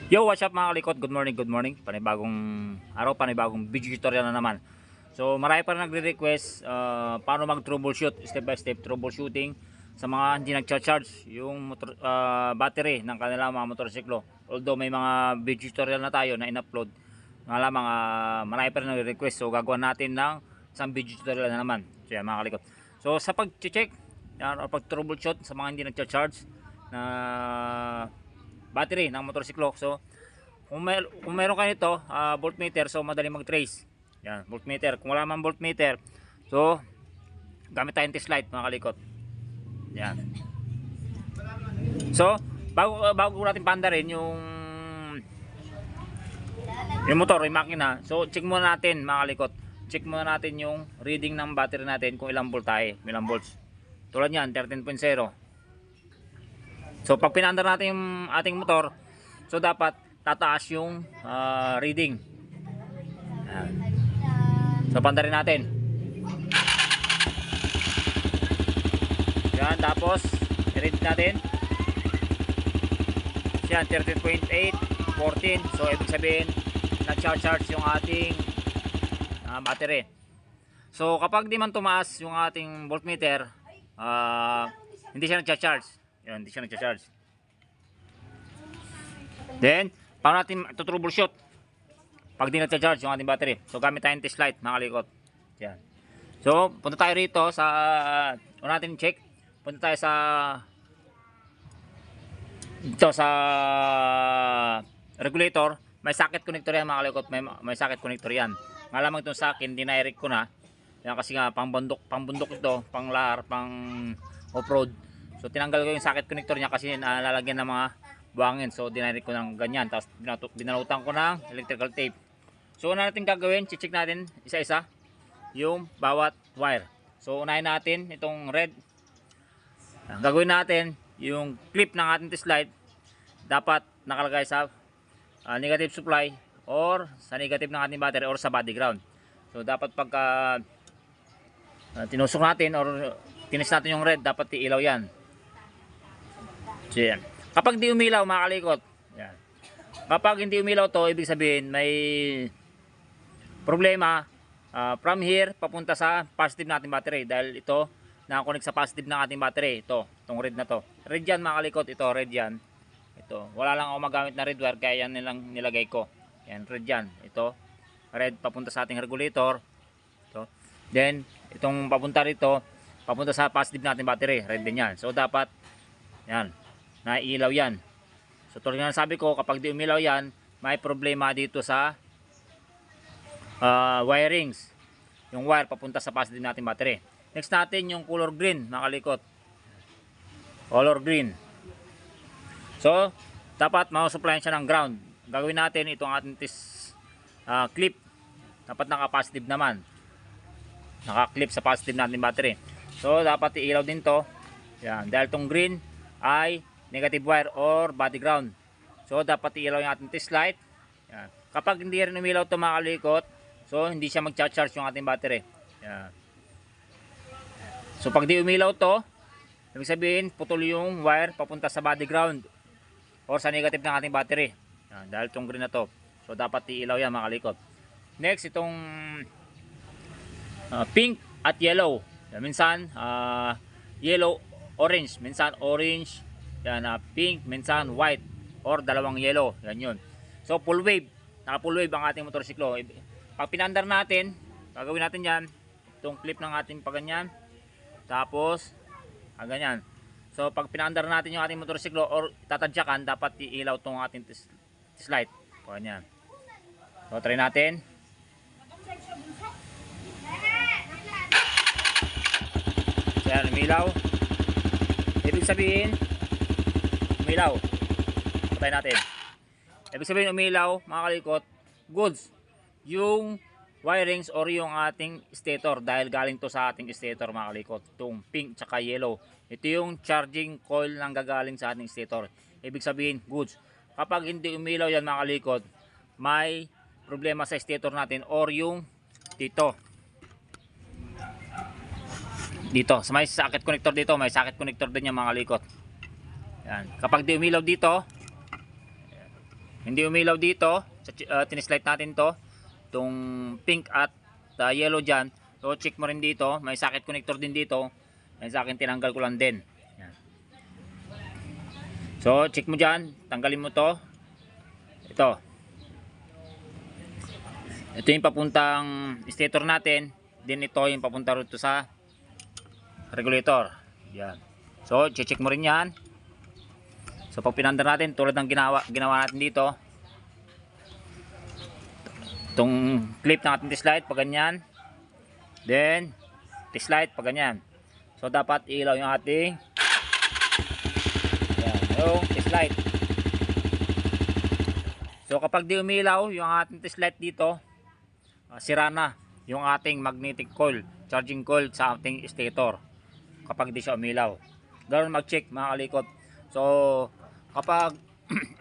Yo, what's up mga kalikot? Good morning, good morning. Panibagong araw, panibagong video tutorial na naman. So, marami pa rin nagre-request paano mag-troubleshoot, step by step troubleshooting sa mga hindi nag-charge yung battery ng kanilang mga motorsiklo. Although may mga video tutorial na tayo na in-upload, nga lamang marami pa rin nagre-request. So, gagawa natin ng isang video tutorial na naman. So, yan mga kalikot. So, sa pag-check o pag-troubleshoot sa mga hindi nag-charge na battery ng motorsiklo. So kung meron kayo nito voltmeter, so madali mag-trace. Yan, voltmeter. Kung wala man voltmeter, so gamit tayong test light mga kalikot. Yan. So bago natin paandarin yung motor, yung makina, so check muna natin mga kalikot. Check muna natin yung reading ng battery natin kung ilang volt tayo, ilang volts. Tulad yan, 13.0. So pag pinandar natin yung ating motor, so dapat tataas yung reading. Ayan. So pandarin natin. Yan, tapos i-read natin. Yan, 13.8, 14. So ibig sabihin nag-charge yung ating battery. So kapag di man tumaas yung ating voltmeter, hindi siya nag-charge. Yan, hindi siya nag-charge. Then, paano natin ito-troubleshoot pag di nag-charge yung ating battery? So, gamit tayong test light, mga kalikot. Yan. So, punta tayo rito sa, una natin check. Punta tayo sa, dito sa regulator. May socket connector yan, mga kalikot. May socket connector yan. Nga lamang itong sa akin, dinirect ko na. Yan, kasi nga, pang bundok ito, pang lahar, pang off-road. So tinanggal ko yung socket connector niya kasi lalagyan ng mga buhangin. So dinirect ko ng ganyan. Tapos binalutan ko ng electrical tape. So una natin gagawin, check natin isa-isa yung bawat wire. So unahin natin itong red. Ang gagawin natin, yung clip ng ating test light dapat nakalagay sa negative supply or sa negative ng ating battery or sa body ground. So dapat pagka tinusok natin or tinis natin yung red, dapat iilaw yan. So yan. Kapag di umilaw mga kalikot, yan. Kapag hindi umilaw to, ibig sabihin may problema from here papunta sa positive nating battery, dahil ito nakakonect sa positive ng ating battery. Itong red na to. Red yan mga kalikot, ito red yan. Ito, wala lang ako magamit na red wire kaya yan nilang nilagay ko. Yan, red yan. Ito, red papunta sa ating regulator. Ito. Then, itong papunta rito, papunta sa positive nating battery, red din yan. So dapat yan, naiilaw yan. So tulad nga sabi ko, kapag di umilaw yan, may problema dito sa wirings. Yung wire papunta sa positive natin battery. Next natin yung color green, mga kalikot. Color green. So dapat ma-supplyan siya ng ground. Gagawin natin itong ating clip. Dapat naka-positive naman. Naka-clip sa positive natin battery. So dapat iilaw din to. Yan, dahil tong green ay negative wire or body ground. So dapat iilaw yung ating test light. Yan. Kapag hindi rin umilaw ito mga kalikot, so hindi siya mag-charge yung ating battery. Yan. So pag di umilaw to, ibig sabihin putol yung wire papunta sa body ground or sa negative ng ating battery. Yan, dahil itong green na to. So dapat iilaw yan mga kalikot. Next, itong pink at yellow. Yan, minsan yellow, orange, minsan orange, yan, pink, minsan white or dalawang yellow. Yan yun. So full wave, naka full wave ang ating motorsiklo. Pag pinandar natin, gagawin natin yan, itong clip ng ating paganyan, tapos ganyan. So pag pinandar natin yung ating motorsiklo or tatadyakan, dapat iilaw itong ating test light. Ganyan. So try natin. So yan, umilaw. Ibig sabihin umilaw. Patay natin. Ibig sabihin umilaw mga kalikot, goods yung wirings or yung ating stator, dahil galing to sa ating stator mga kalikot, itong pink tsaka yellow. Ito yung charging coil nang gagaling sa ating stator. Ibig sabihin goods. Kapag hindi umilaw yan mga kalikot, may problema sa stator natin or yung dito sa may socket connector dito, may socket connector din yung mga kalikot. Yan. Kapag di umilaw dito, hindi umilaw dito, tinislight natin to, itong pink at yellow dyan. So check mo rin dito, may socket connector din dito. Yan sa akin, tinanggal ko lang din. Yan. So check mo dyan, tanggalin mo to. Ito yung papuntang stator natin, din ito yung papunta rito sa regulator. Yan. So check mo rin yan. So pag pinandar natin, tulad ng ginawa natin dito, itong clip ng ating test light pag ganyan, then test light pag ganyan. So dapat ilaw yung ating yung test light. So kapag di umilaw yung ating test light dito, sira na yung ating magnetic coil, charging coil sa ating stator kapag di siya umilaw. Ganoon mag-check mga kalikot. So kapag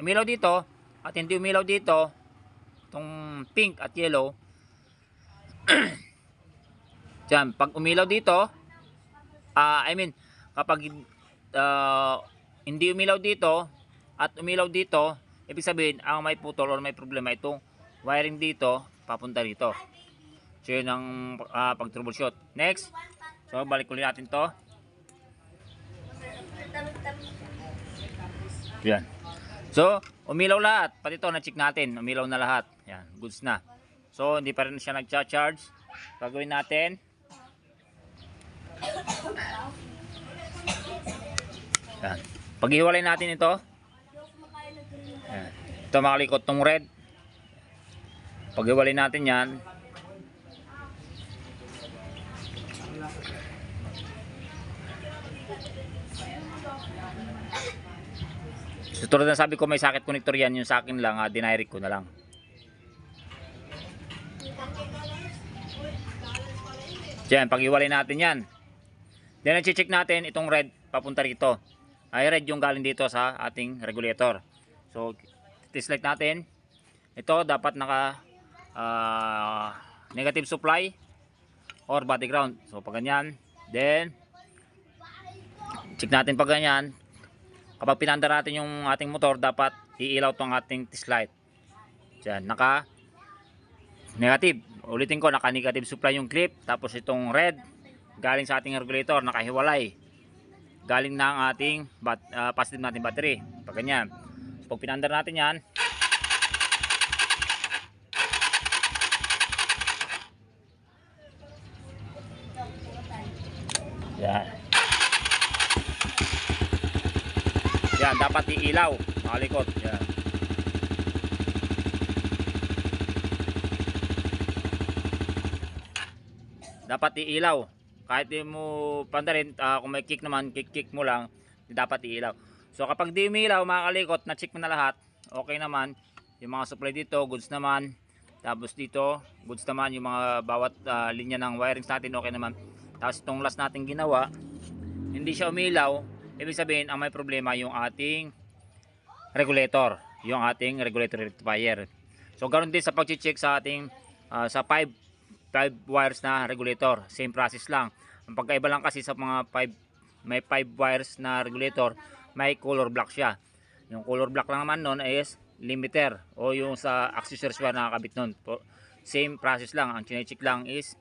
umilaw dito at hindi umilaw dito, itong pink at yellow, dyan, pag umilaw dito, kapag hindi umilaw dito at umilaw dito, ibig sabihin ang may putol or may problema itong wiring dito papunta dito. So yun ang pag troubleshoot. Next, so balik ulit natin to. Yan. So umilaw lahat, pati ito na-check natin, umilaw na lahat. Yan, goods na. So hindi pa rin siya nagcha-charge. Gagawin natin, yan, paghiwalay natin ito. Yan. Ito mga kalikot, itong red, paghiwalay natin yan. So tulad na sabi ko, may socket connector yan, yung sa akin lang, dinirect ko na lang. Diyan, pag-iwalay natin yan. Then check natin itong red papunta rito. Ay red yung galing dito sa ating regulator. So test light natin. Ito dapat naka negative supply or body ground. So pag ganyan, then check natin pag ganyan. Kapag pinandar natin yung ating motor, dapat iilaw tong ating test light. Diyan, naka negative. Ulitin ko, naka negative supply yung clip. Tapos itong red galing sa ating regulator, nakahiwalay. Galing na ang ating positive natin battery. Pag ganyan. So pag pinandar natin yan, yan. Yan, dapat iilaw, makalikot. Yan. Dapat iilaw. Kahit di mo pandarin, kung may kick naman, kick mo lang, dapat iilaw. So kapag di umilaw, mga kalikot, na-check mo na lahat, okay naman. Yung mga supply dito, goods naman. Tapos dito, goods naman. Yung mga bawat linya ng wirings natin, okay naman. Tapos itong last natin ginawa, hindi siya umilaw. Ibig sabihin, ang may problema yung ating regulator. Yung ating regulator rectifier. So ganoon din sa pag-check sa ating sa 5 wires na regulator, same process lang. Ang pagkaiba lang kasi sa mga 5 wires na regulator, may color block siya. Yung color block lang naman nun is limiter o yung sa accessories wire na nakakabit nun. Same process lang, ang chine-check lang is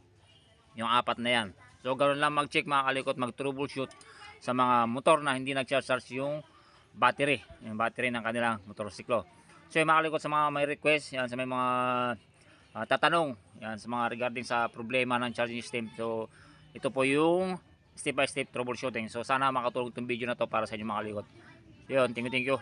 yung 4 na yan. So ganoon lang mag-check mga kalikot, mag-troubleshoot sa mga motor na hindi nag-charge yung battery ng kanilang motorsiklo. So yung mga kalikot, sa mga may request, yan, sa may mga tatanong yan sa mga regarding sa problema ng charging system, so ito po yung step by step troubleshooting. So sana makatulong itong video na to para sa inyo mga kalikot. Yun, thank you.